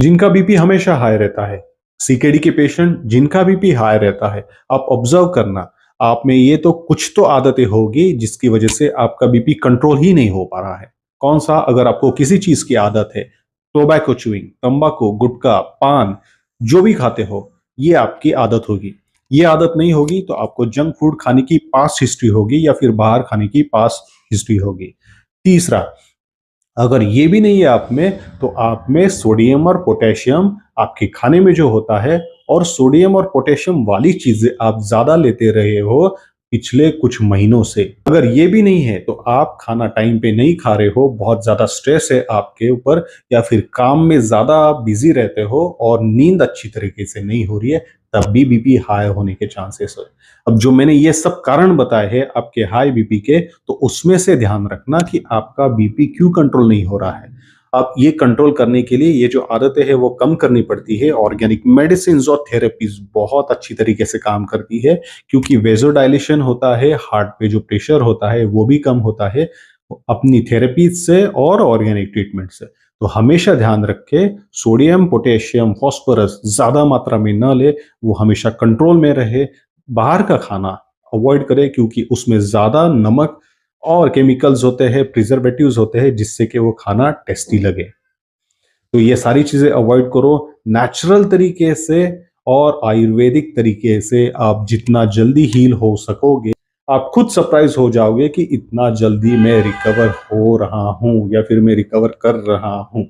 जिनका बीपी हमेशा हाई रहता है, सीकेडी के पेशेंट जिनका बीपी हाई रहता है, आप ऑब्जर्व करना, आप में ये तो कुछ तो आदतें होगी जिसकी वजह से आपका बीपी कंट्रोल ही नहीं हो पा रहा है। कौन सा? अगर आपको किसी चीज की आदत है, टोबैको च्यूइंग, तंबाकू, गुटखा, पान, जो भी खाते हो, ये आपकी आदत होगी। ये आदत नहीं होगी तो आपको जंक फूड खाने की पास्ट हिस्ट्री होगी या फिर बाहर खाने की पास्ट हिस्ट्री होगी। तीसरा, अगर ये भी नहीं है आप में, तो आप में सोडियम और पोटेशियम आपके खाने में जो होता है, और सोडियम और पोटेशियम वाली चीजें आप ज्यादा लेते रहे हो पिछले कुछ महीनों से। अगर ये भी नहीं है तो आप खाना टाइम पे नहीं खा रहे हो, बहुत ज्यादा स्ट्रेस है आपके ऊपर, या फिर काम में ज्यादा आप बिजी रहते हो और नींद अच्छी तरीके से नहीं हो रही है, तब भी बीपी हाई होने के चांसेस है। अब जो मैंने ये सब कारण बताए हैं आपके हाई बीपी के, तो उसमें से ध्यान रखना कि आपका बीपी क्यों कंट्रोल नहीं हो रहा है। आप ये कंट्रोल करने के लिए ये जो आदतें हैं वो कम करनी पड़ती है। ऑर्गेनिक मेडिसिन और थेरेपीज बहुत अच्छी तरीके से काम करती है, क्योंकि वेजोडाइलेशन होता है, हार्ट पे जो प्रेशर होता है वो भी कम होता है अपनी थेरेपीज से और ऑर्गेनिक ट्रीटमेंट से। तो हमेशा ध्यान रखें, सोडियम, पोटेशियम, फास्फोरस ज्यादा मात्रा में न ले, वो हमेशा कंट्रोल में रहे। बाहर का खाना अवॉइड करें, क्योंकि उसमें ज्यादा नमक और केमिकल्स होते हैं, प्रिजर्वेटिव्स होते हैं, जिससे कि वो खाना टेस्टी लगे। तो ये सारी चीजें अवॉइड करो। नेचुरल तरीके से और आयुर्वेदिक तरीके से आप जितना जल्दी हील हो सकोगे, आप खुद सरप्राइज हो जाओगे कि इतना जल्दी मैं रिकवर हो रहा हूं या फिर मैं रिकवर कर रहा हूं।